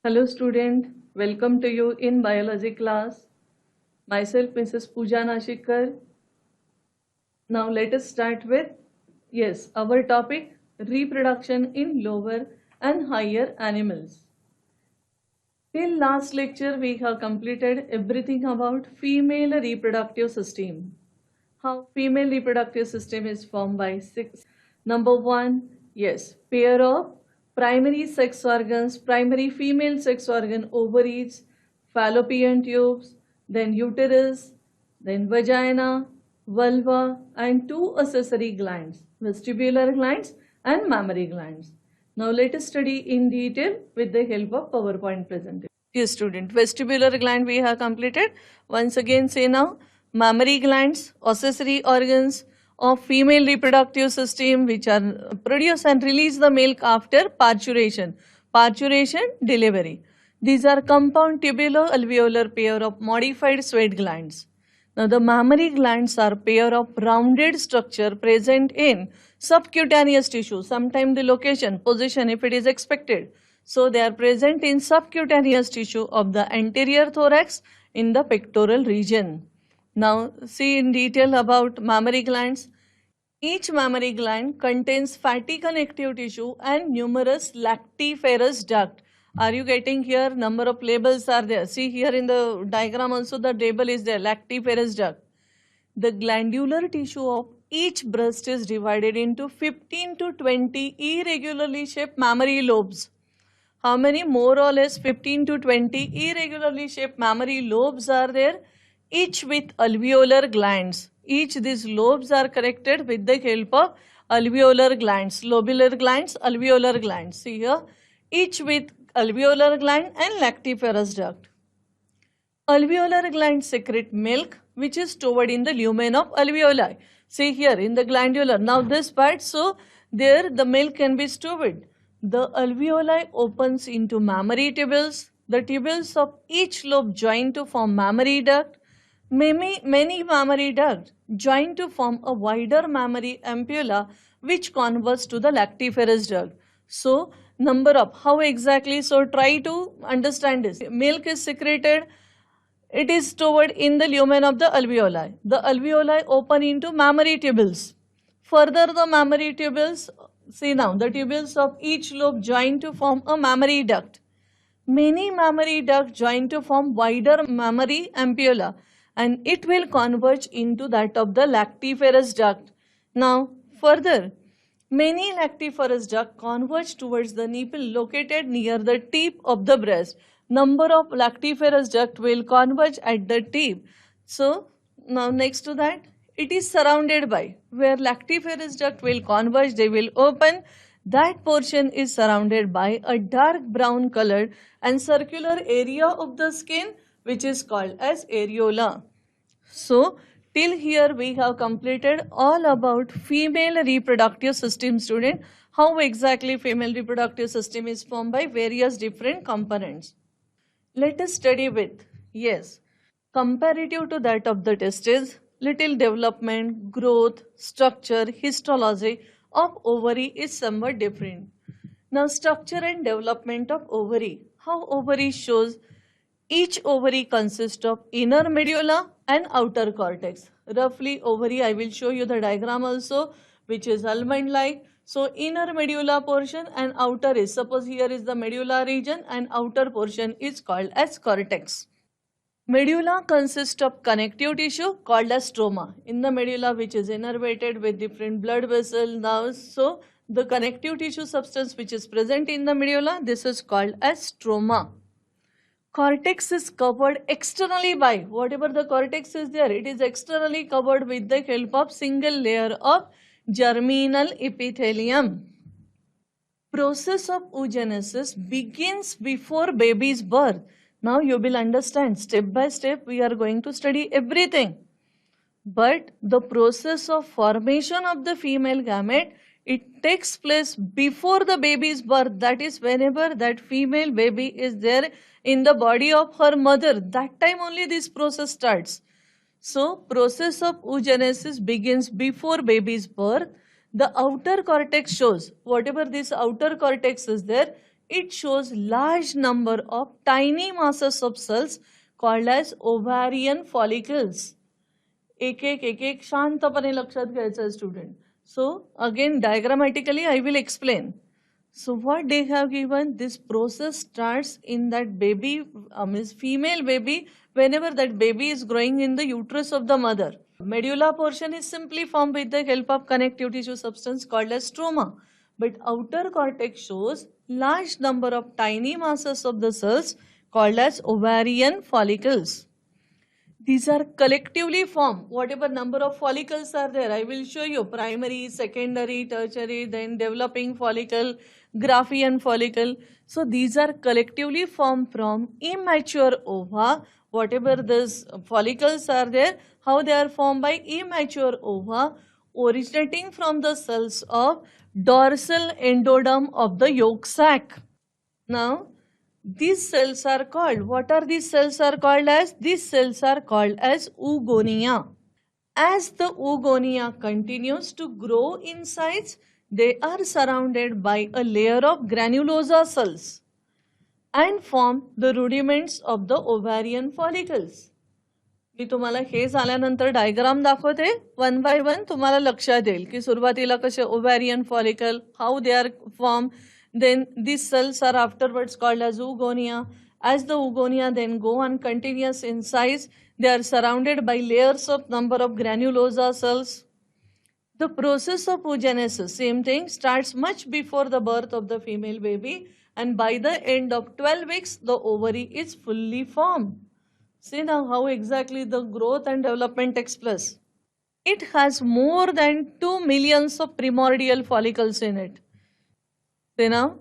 Hello student, welcome to you in biology class. Myself Mrs. Pooja Nashikar. Now let us start with, yes, our topic reproduction in lower and higher animals. Till last lecture we have completed everything about female reproductive system. How female reproductive system is formed by six. Number one, yes, pair of primary sex organs, primary female sex organ, ovaries, fallopian tubes, then uterus, then vagina, vulva, and two accessory glands, vestibular glands and mammary glands. Now let us study in detail with the help of PowerPoint presentation. Yes, student, vestibular gland we have completed. Once again say now, mammary glands, accessory organs of female reproductive system which are produce and release the milk after parturition, delivery. These are compound tubulo-alveolar pair of modified sweat glands. Now the mammary glands are pair of rounded structure present in subcutaneous tissue, sometime the location, position if it is expected. So they are present in subcutaneous tissue of the anterior thorax in the pectoral region. Now see in detail about mammary glands. Each mammary gland contains fatty connective tissue and numerous lactiferous duct. Are you getting here? Number of labels are there. See here in the diagram also the label is there, lactiferous duct. The glandular tissue of each breast is divided into 15 to 20 irregularly shaped mammary lobes. How many? More or less 15 to 20 irregularly shaped mammary lobes are there, each with alveolar glands. Each these lobes are connected with the help of alveolar glands, lobular glands, alveolar glands. See here, each with alveolar gland and lactiferous duct. Alveolar glands secrete milk which is stored in the lumen of alveoli. See here in the glandular. Now this part, so there the milk can be stored. The alveoli opens into mammary tubules. The tubules of each lobe join to form mammary duct. Many mammary ducts join to form a wider mammary ampulla which converts to the lactiferous duct. So, number of, how exactly? So, try to understand this. Milk is secreted, it is stored in the lumen of the alveoli. The alveoli open into mammary tubules. Further, the mammary tubules, see now, the tubules of each lobe join to form a mammary duct. Many mammary ducts join to form wider mammary ampulla and it will converge into that of the lactiferous duct. Now, further, many lactiferous ducts converge towards the nipple located near the tip of the breast. Number of lactiferous duct will converge at the tip. So, now next to that, it is surrounded by, where lactiferous duct will converge, they will open. That portion is surrounded by a dark brown colored and circular area of the skin which is called as areola. So, till here we have completed all about female reproductive system, student. How exactly female reproductive system is formed by various different components. Let us study with, yes, comparative to that of the testes, little development, growth, structure, histology of ovary is somewhat different. Now, structure and development of ovary. How ovary shows? Each ovary consists of inner medulla and outer cortex. Roughly ovary, I will show you the diagram also, which is almond-like. So inner medulla portion and outer is, suppose here is the medulla region and outer portion is called as cortex. Medulla consists of connective tissue called as stroma. In the medulla which is innervated with different blood vessels, nerves, so the connective tissue substance which is present in the medulla, this is called as stroma. Cortex is covered externally by, whatever the cortex is there, it is externally covered with the help of single layer of germinal epithelium. Process of oogenesis begins before baby's birth. Now you will understand, step by step we are going to study everything. But the process of formation of the female gamete, it takes place before the baby's birth. That is whenever that female baby is there in the body of her mother, that time only this process starts. So, process of oogenesis begins before baby's birth. The outer cortex shows, whatever this outer cortex is there, it shows large number of tiny masses of cells called as ovarian follicles. एक एक शांतपणे लक्षात घ्यायचं student. So again diagrammatically I will explain. So what they have given, this process starts in that baby, means female baby, whenever that baby is growing in the uterus of the mother. Medulla portion is simply formed with the help of connective tissue substance called as stroma. But outer cortex shows large number of tiny masses of the cells called as ovarian follicles. These are collectively formed. Whatever number of follicles are there, I will show you primary, secondary, tertiary, then developing follicle, Graafian follicle. So these are collectively formed from immature ova. Whatever these follicles are there, how they are formed by immature ova originating from the cells of dorsal endoderm of the yolk sac. Now, these cells are called, what are these cells are called as? These cells are called as oogonia. As the oogonia continues to grow in size, they are surrounded by a layer of granulosa cells and form the rudiments of the ovarian follicles. मी तुम्हाला हे झाल्यानंतर diagram दाखवते one by one, तुम्हाला लक्षात येईल की सुरुवातीला कसे ovarian follicle, how they are form. Then these cells are afterwards called as oogonia. As the oogonia then go on continuous in size, they are surrounded by layers of number of granulosa cells. The process of oogenesis, same thing, starts much before the birth of the female baby, and by the end of 12 weeks, the ovary is fully formed. See now how exactly the growth and development takes place. It has more than 2 millions of primordial follicles in it. Now,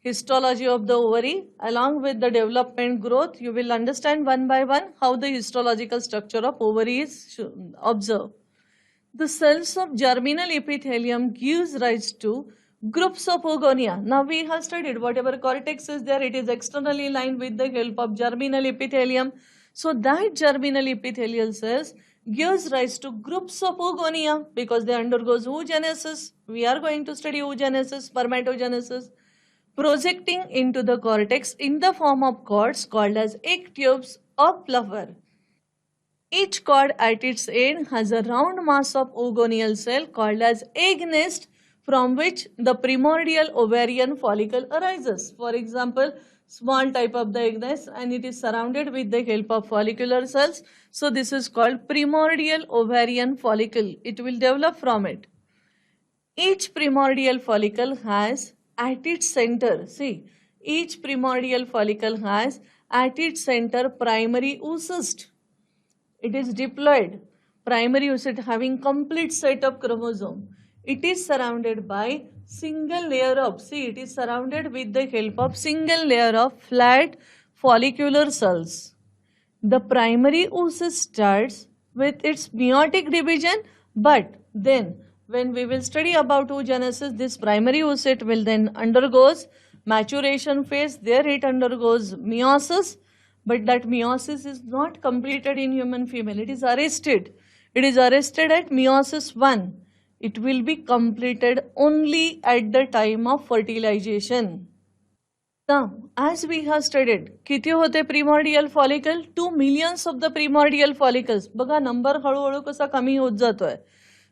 histology of the ovary along with the development growth, you will understand one by one how the histological structure of ovary is observed. The cells of germinal epithelium gives rise to groups of oogonia. Now we have studied whatever cortex is there, it is externally lined with the help of germinal epithelium. So that germinal epithelial cells gives rise to groups of oogonia because they undergoes oogenesis. We are going to study oogenesis, spermatogenesis, projecting into the cortex in the form of cords called as egg tubes or flower. Each cord at its end has a round mass of oogonial cell called as egg nest from which the primordial ovarian follicle arises. For example, small type of the egg nest and it is surrounded with the help of follicular cells. So this is called primordial ovarian follicle. It will develop from it. Each primordial follicle has at its center, see, each primordial follicle has at its center primary oocyst. It is diploid. Primary oocyst having complete set of chromosome. It is surrounded by single layer of, see, it is surrounded with the help of single layer of flat follicular cells. The primary oocyst starts with its meiotic division, but then when we will study about oogenesis, this primary oocyst will then undergoes maturation phase. There it undergoes meiosis, but that meiosis is not completed in human female. It is arrested. It is arrested at meiosis 1. It will be completed only at the time of fertilization. Now, as we have studied, किती होते primordial follicle? 2 millions of the primordial follicles. बघा number हळूहळू कसा कमी होत जातोय.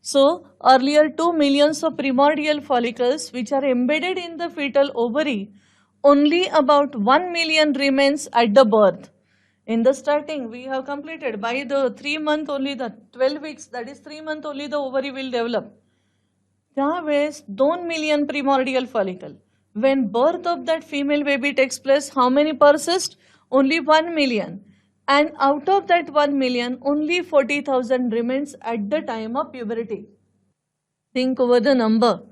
So, earlier 2 millions of primordial follicles which are embedded in the fetal ovary, only about 1 million remains at the birth. In the starting, we have completed by the 3 month only, the 12 weeks, that is 3 month only the ovary will develop. त्यावेळेस 2 million primordial follicle. When birth of that female baby takes place, how many persist? Only 1 million. And out of that 1 million, only 40,000 remains at the time of puberty. Think over the number.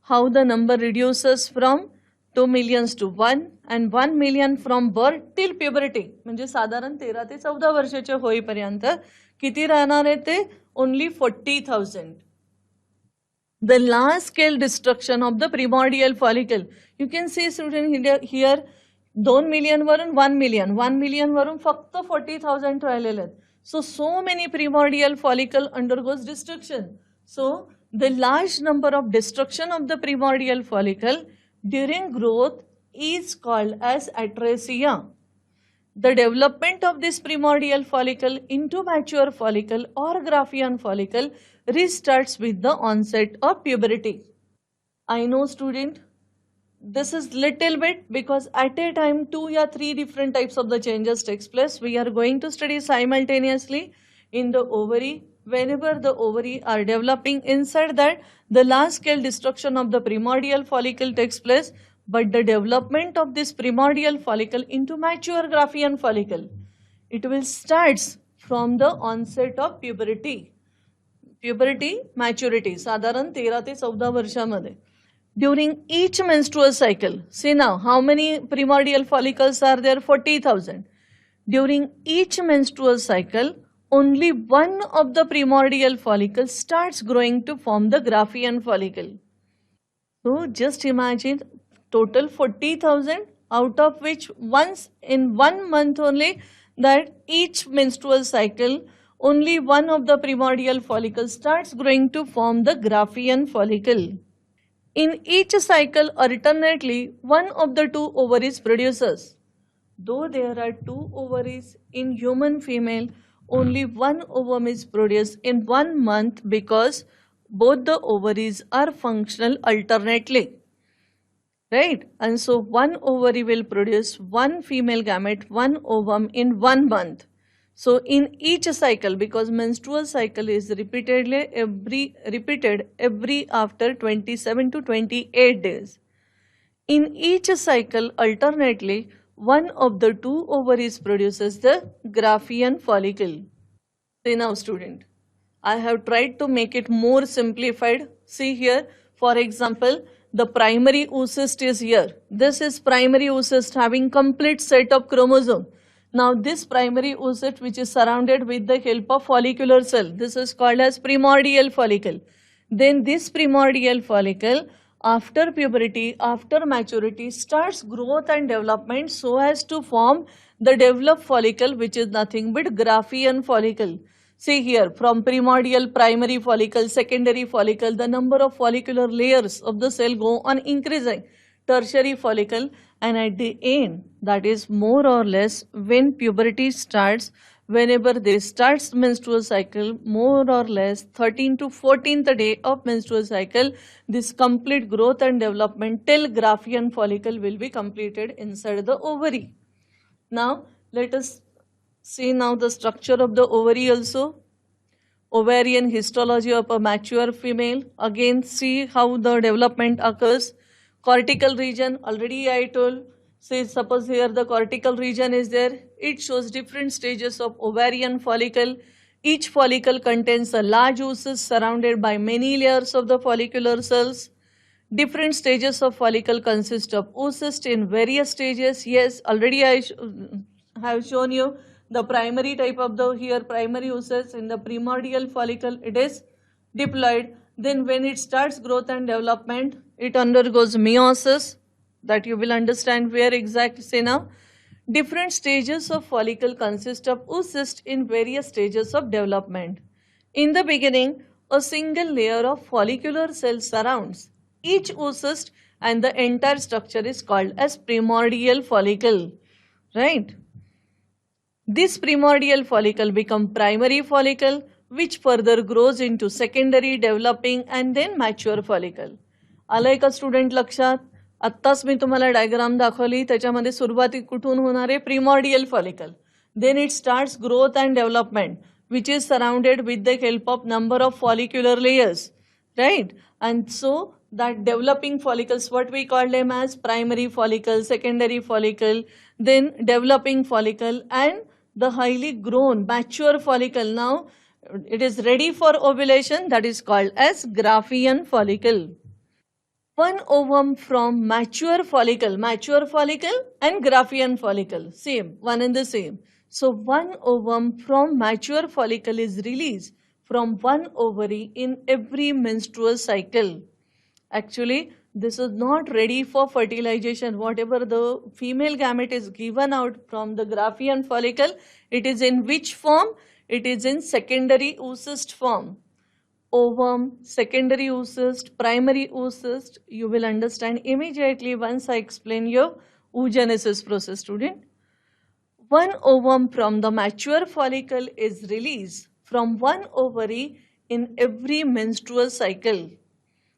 How the number reduces from 2 millions to 1 and 1 million from birth till puberty. म्हणजे साधारण 13 ते 14 वर्षाचे होईपर्यंत किती राहणार आहे ते? Only 40,000. The large scale destruction of the primordial follicle. You can see student here 2 million वरून 1 million. 1 million वरून फक्त 40,000 राहिलेले आहेत. So many primordial follicle undergoes destruction. So the large number of destruction of the primordial follicle during growth is called as atresia. The development of this primordial follicle into mature follicle or Graafian follicle restarts with the onset of puberty. I know student, this is little bit because at a time 2 or 3 different types of the changes takes place. We are going to study simultaneously in the ovary. Whenever the ovary are developing, inside that the large scale destruction of the primordial follicle takes place, but the development of this primordial follicle into mature Graafian follicle, it will starts from the onset of puberty. Puberty, maturity, साधारण 13 ते 14 वर्षामध्ये. During each menstrual cycle, see now how many primordial follicles are there? 40,000. During each menstrual cycle, only one of the primordial follicles starts growing to form the Graafian follicle. So just imagine total 40,000, out of which once in 1 month only, that each menstrual cycle only one of the primordial follicles starts growing to form the Graafian follicle. In each cycle, alternately, one of the 2 ovaries produces. Though there are 2 ovaries in human female, only one ovum is produced in 1 month because both the ovaries are functional alternately. Right? And so one ovary will produce one female gamete, one ovum in 1 month. So in each cycle, because menstrual cycle is repeated every after 27 to 28 days. In each cycle, alternately, one of the 2 ovaries produces the Graafian follicle. See now student, I have tried to make it more simplified. See here, for example, the primary oocyst is here. This is primary oocyst having complete set of chromosome. Now this primary oocyst, which is surrounded with the help of follicular cell, this is called as primordial follicle. Then this primordial follicle, after puberty, after maturity, starts growth and development so as to form the developed follicle, which is nothing but Graafian follicle. See here, from primordial, primary follicle, secondary follicle, the number of follicular layers of the cell go on increasing. Tertiary follicle, and at the end, that is more or less when puberty starts, whenever there starts menstrual cycle, more or less 13th to 14th day of menstrual cycle, this complete growth and development till Graafian follicle will be completed inside the ovary. Now let us see now the structure of the ovary also. Ovarian histology of a mature female. Again see how the development occurs. Cortical region, already I told. Say suppose here the cortical region is there. It shows different stages of ovarian follicle. Each follicle contains a large oocyst surrounded by many layers of the follicular cells. Different stages of follicle consist of oocyst in various stages. Yes, already I have shown you the primary type of the here primary oocyst. In the primordial follicle it is diploid. Then when it starts growth and development, it undergoes meiosis, that you will understand where exactly. Say now, different stages of follicle consist of oocyst in various stages of development. In the beginning, a single layer of follicular cells surrounds each oocyst and the entire structure is called as primordial follicle. Right? This primordial follicle becomes primary follicle, which further grows into secondary, developing and then mature follicle. आलंय का student लक्षात? आत्ताच मी तुम्हाला diagram दाखवली, त्याच्यामध्ये सुरुवाती कुठून होणार आहे? प्रिमॉर्डियल follicle. Then it starts growth and development, which is surrounded with the help of number of follicular layers, right? And so that developing follicles, what we call them as primary follicle, secondary follicle, then developing follicle, and the highly grown mature follicle. Now it is ready for ovulation, that is called as Graafian follicle. One ovum from mature follicle and Graafian follicle, same, one and the same. So one ovum from mature follicle is released from one ovary in every menstrual cycle. Actually, this is not ready for fertilization. Whatever the female gamete is given out from the Graafian follicle, it is in which form? It is in secondary oocyst form. ovum, secondary oocyst, primary oocyst, you will understand immediately once I explain your oogenesis process, student. One ovum from the mature follicle is released from one ovary in every menstrual cycle.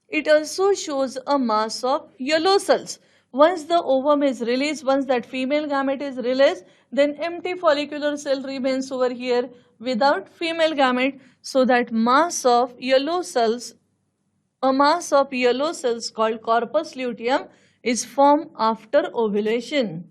It also shows a mass of yellow cells. Once the ovum is released, once that female gamete is released, then empty follicular cell remains over here without female gamete. So that mass of yellow cells, a mass of yellow cells called corpus luteum is formed after ovulation.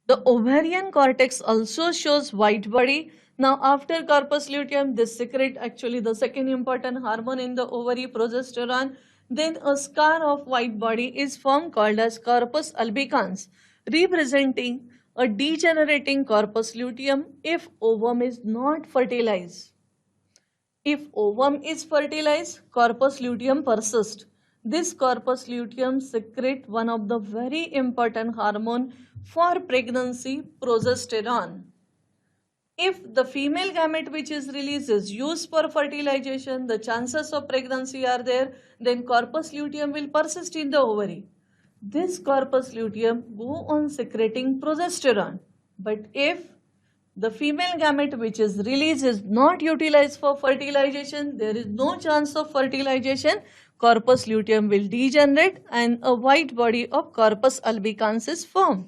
The ovarian cortex also shows white body. Now after corpus luteum, this secrete actually the second important hormone in the ovary, progesterone. Then a scar of white body is formed called as corpus albicans, representing a degenerating corpus luteum if ovum is not fertilized. If ovum is fertilized, corpus luteum persists. This corpus luteum secretes one of the very important hormone for pregnancy, progesterone. If the female gamete which is released is used for fertilization, the chances of pregnancy are there, then corpus luteum will persist in the ovary. This corpus luteum go on secreting progesterone. But if the female gamete which is released is not utilized for fertilization, there is no chance of fertilization, corpus luteum will degenerate and a white body of corpus albicans is formed.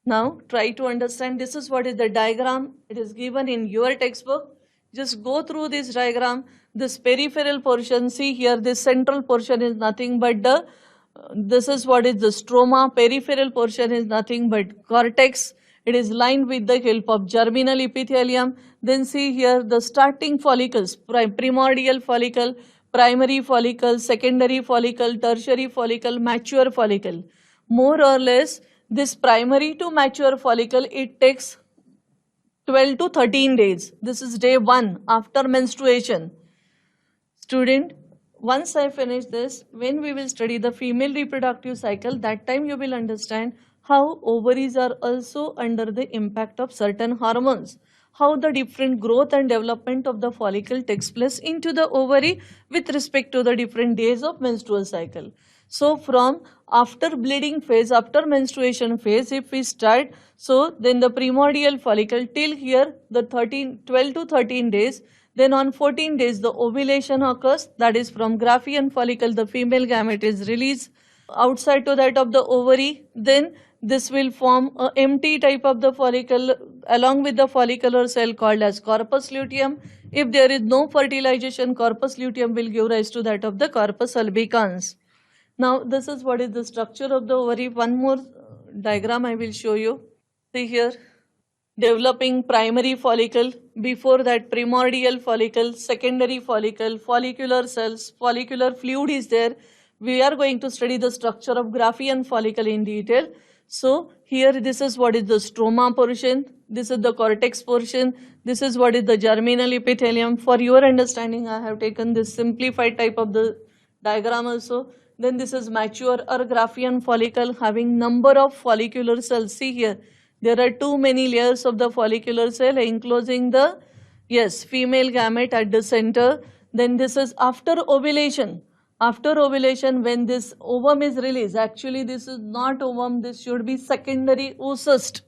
Now try to understand, this is what is the diagram. It is given in your textbook. Just go through this diagram. This peripheral portion, see here, this central portion is nothing but the, this is what is the stroma. Peripheral portion is nothing but cortex. It is lined with the help of germinal epithelium. Then see here the starting follicles, primordial follicle, primary follicle, secondary follicle, tertiary follicle, mature follicle. More or less, this primary to mature follicle, it takes 12 to 13 days. This is day 1 after menstruation. Student, once I finish this, when we will study the female reproductive cycle, that time you will understand how ovaries are also under the impact of certain hormones, how the different growth and development of the follicle takes place into the ovary with respect to the different days of menstrual cycle. So from after bleeding phase, after menstruation phase, if we start, so then the primordial follicle till here the 12 to 13 days, then on 14 days the ovulation occurs, that is from Graafian follicle the female gamete is released outside to that of the ovary. Then this will form a empty type of the follicle along with the follicular cell called as corpus luteum. If there is no fertilization, corpus luteum will give rise to that of the corpus albicans. Now this is what is the structure of the ovary. One more diagram I will show you. See here, developing primary follicle, before that primordial follicle, secondary follicle, follicular cells, follicular fluid is there. We are going to study the structure of Graafian follicle in detail. So here this is what is the stroma portion, this is the cortex portion, this is what is the germinal epithelium. For your understanding, I have taken this simplified type of the diagram also. Then this is mature or Graafian follicle having number of follicular cells. See here, there are too many layers of the follicular cell enclosing the, yes, female gamete at the center. Then this is after ovulation. After ovulation, when this ovum is released, actually this is not ovum, this should be secondary oocyst.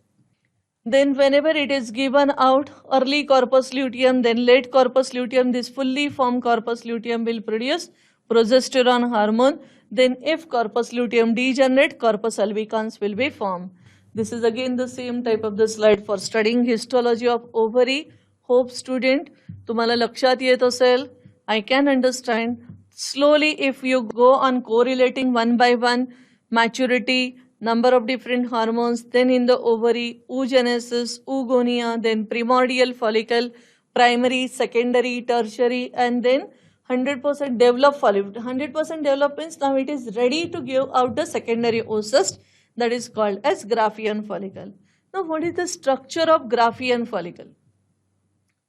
Then whenever it is given out, early corpus luteum, then late corpus luteum, this fully formed corpus luteum will produce progesterone hormone. Then if corpus luteum degenerate, corpus albicans will be formed. This is again the same type of the slide for studying histology of ovary. Hope student, तुम्हाला लक्षात येत असेल. I can understand. Slowly if you go on correlating one by one, maturity, number of different hormones, then in the ovary, oogenesis, oogonia, then primordial follicle, primary, secondary, tertiary, and then 100% developed follicle. 100% developed means now it is ready to give out the secondary oocyst, that is called as Graafian follicle. Now what is the structure of Graafian follicle?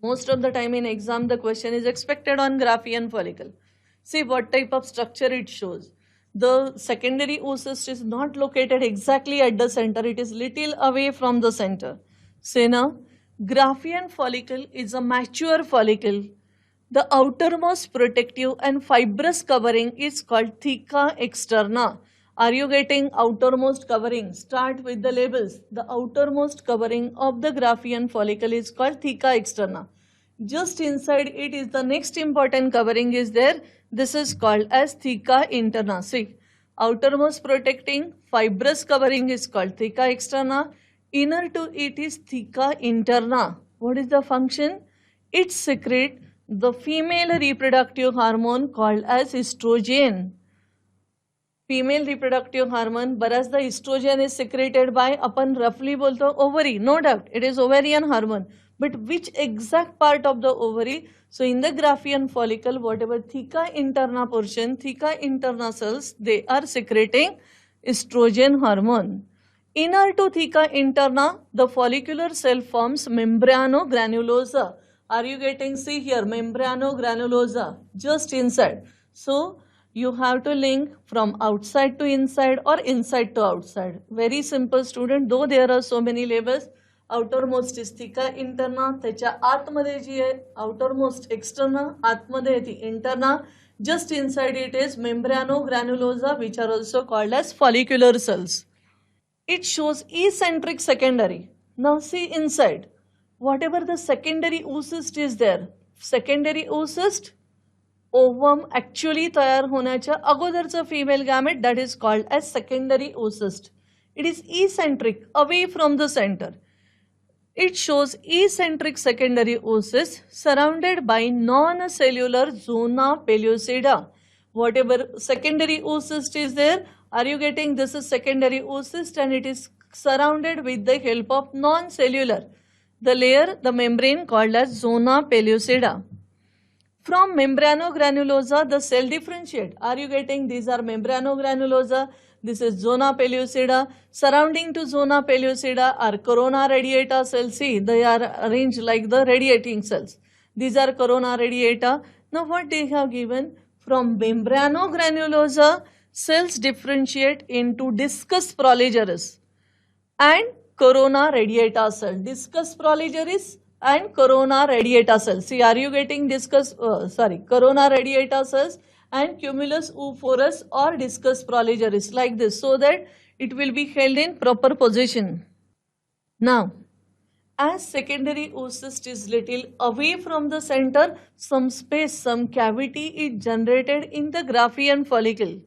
Most of the time in exam the question is expected on Graafian follicle. See what type of structure it shows. The secondary oocyst is not located exactly at the center, it is little away from the center. Say now, Graafian follicle is a mature follicle The outermost protective and fibrous covering is called theca externa. Are you getting outermost covering? Start with the labels. The outermost covering of the Graafian follicle is called theca externa. Just inside it is the next important covering is there. This is called as theca interna. See, outermost protecting fibrous covering is called theca externa. Inner to it is theca interna. What is the function? It secretes the female reproductive hormone called as estrogen. Female reproductive hormone, बऱ्याचदा estrogen is secreted by, आपण roughly बोलतो ovary, no doubt, it is ovarian hormone. But which exact part of the ovary? So in the Graafian follicle, whatever theca interna portion, theca interna cells, they are secreting estrogen hormone. Inner to theca interna, the follicular cell forms membranogranulosa. Are you getting, see here, membranogranulosa, just inside. So you have to link from outside to inside or inside to outside. Very simple student, though there are so many labels. Outermost is theca interna, त्याच्या आतमध्ये जी आहे outermost externa, आतमध्ये ती interna, just inside it is membranogranulosa, which are also called as follicular cells. It shows eccentric secondary. Now see inside, whatever the secondary oocyst is there, secondary oocyst, ovum actually तयार होण्याच्या अगोदरचं female gamete, that is called as secondary oocyst. It is eccentric, away from the center. It shows eccentric secondary oocyst surrounded by non-cellular zona pellucida. Whatever secondary oocyst is there, are you getting, this is secondary oocyst and it is surrounded with the help of non-cellular, the layer, the membrane called as zona pellucida. From membranogranulosa, the cell differentiate. Are you getting, these are membranogranulosa, this is zona pellucida. Surrounding to zona pellucida are corona radiata cells. See, they are arranged like the radiating cells. These are corona radiata. Now what they have given? From membranogranulosa, cells differentiate into discus proligerus and corona radiata cell. Discus proligerus and corona radiata cells. See, are you getting corona radiata cells and cumulus oophorus or discus proligerus like this, so that it will be held in proper position. Now, as secondary oocyst is little away from the center, some space, some cavity is generated in the Graafian follicle.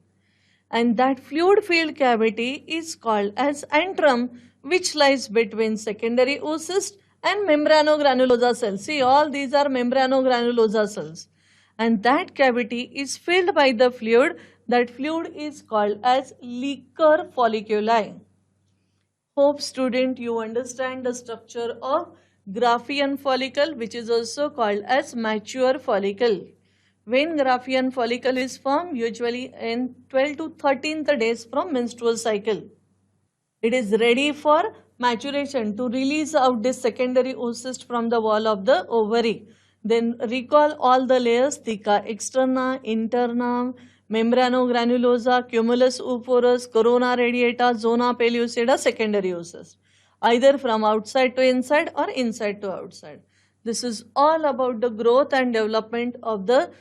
And that fluid filled cavity is called as antrum, which lies between secondary oocyst and membranogranulosa cells. See, all these are membranogranulosa cells. And that cavity is filled by the fluid. That fluid is called as liquor folliculi. Hope student you understand the structure of Graafian follicle, which is also called as mature follicle. When Graafian follicle is formed, usually in 12 to 13th days from menstrual cycle. It is ready for maturation to release out this secondary oocyst from the wall of the ovary. Then recall all the layers: theca externa, interna, membranogranulosa, cumulus oophorus, corona radiata, zona pellucida, secondary oocyst. Either from outside to inside or inside to outside. This is all about the growth and development of the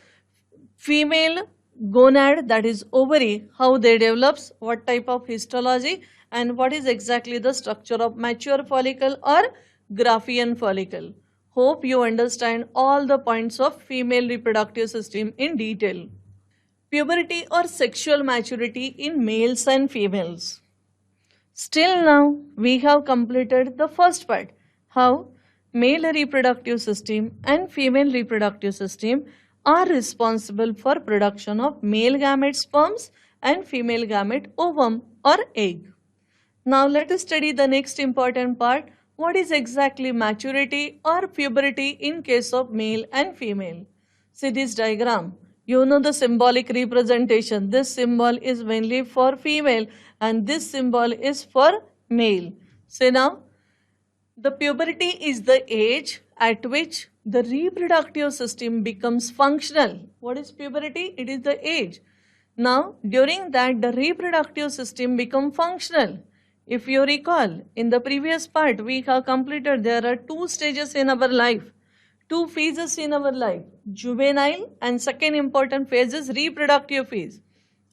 female gonad, that is ovary, how they develops, what type of histology, and what is exactly the structure of mature follicle or Graafian follicle. Hope you understand all the points of female reproductive system in detail. Puberty or sexual maturity in males and females. Still now, we have completed the first part, how male reproductive system and female reproductive system are responsible for production of male gamete sperms and female gamete ovum or egg. Now let us study the next important part. What is exactly maturity or puberty in case of male and female? See this diagram. You know the symbolic representation. This symbol is mainly for female and this symbol is for male. See now, the puberty is the age at which the reproductive system becomes functional. What is puberty? It is the age. Now, during that, the reproductive system becomes functional. If you recall, in the previous part, we have completed there are two stages in our life. two phases in our life, juvenile and second important phase is reproductive phase.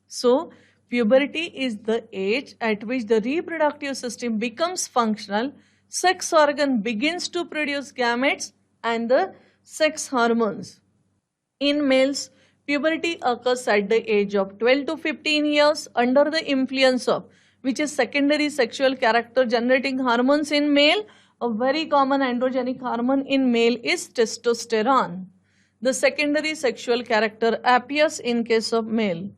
So, puberty is the age at which the reproductive system becomes functional, sex organ begins to produce gametes and the sex hormones. In males, puberty occurs at the age of 12 to 15 years under the influence of which is secondary sexual character generating hormones in male. A very common androgenic hormone in male is testosterone. The secondary sexual character appears in case of male.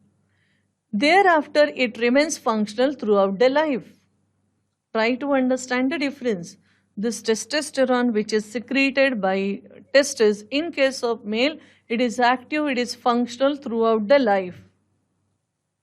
Thereafter, it remains functional throughout the life. Try to understand the difference. This testosterone, which is secreted by testes in case of male, it is active, it is functional throughout the life.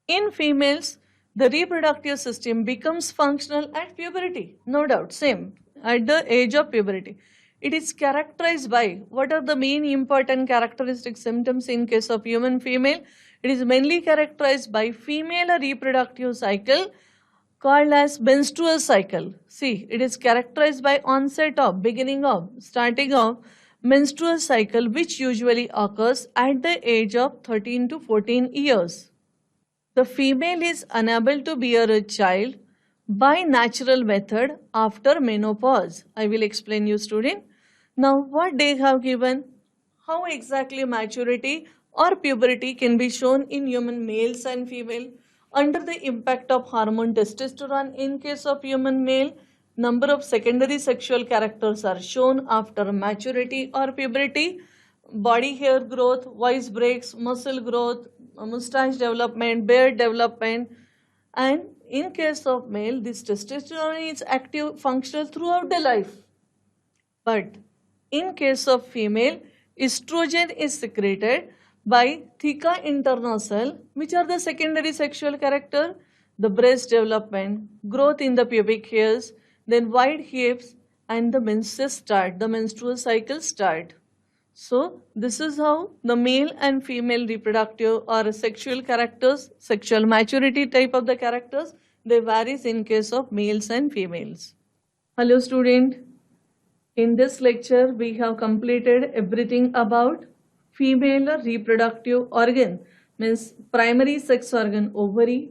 In females, the reproductive system becomes functional at puberty, no doubt, same, at the age of puberty. It is characterized by what are the main important characteristic symptoms in case of human female? It is mainly characterized by female reproductive cycle called as menstrual cycle. See, it is characterized by onset of, beginning of, starting of menstrual cycle which usually occurs at the age of 13 to 14 years. The female is unable to bear a child by natural method after menopause. I will explain you, student. Now, what they have given, how exactly maturity or puberty can be shown in human males and female under the impact of hormone testosterone. In case of human male, number of secondary sexual characters are shown after maturity or puberty. Body hair growth, voice breaks, muscle growth, mustache development, beard development, and in case of male, this testosterone is active, functional throughout the life. But in case of female, estrogen is secreted by theca internocell, which are the secondary sexual character, the breast development, growth in the pubic hairs, then wide hips, and the menses start, the menstrual cycle start. So, this is how the male and female reproductive or sexual characters, sexual maturity type of the characters, they varies in case of males and females. Hello student, in this lecture we have completed everything about female reproductive organ, means primary sex organ ovary,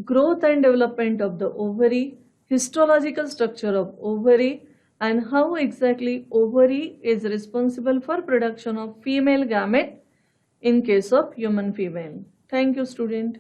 growth and development of the ovary, histological structure of ovary, and how exactly ovary is responsible for production of female gamete in case of human female. Thank you, student.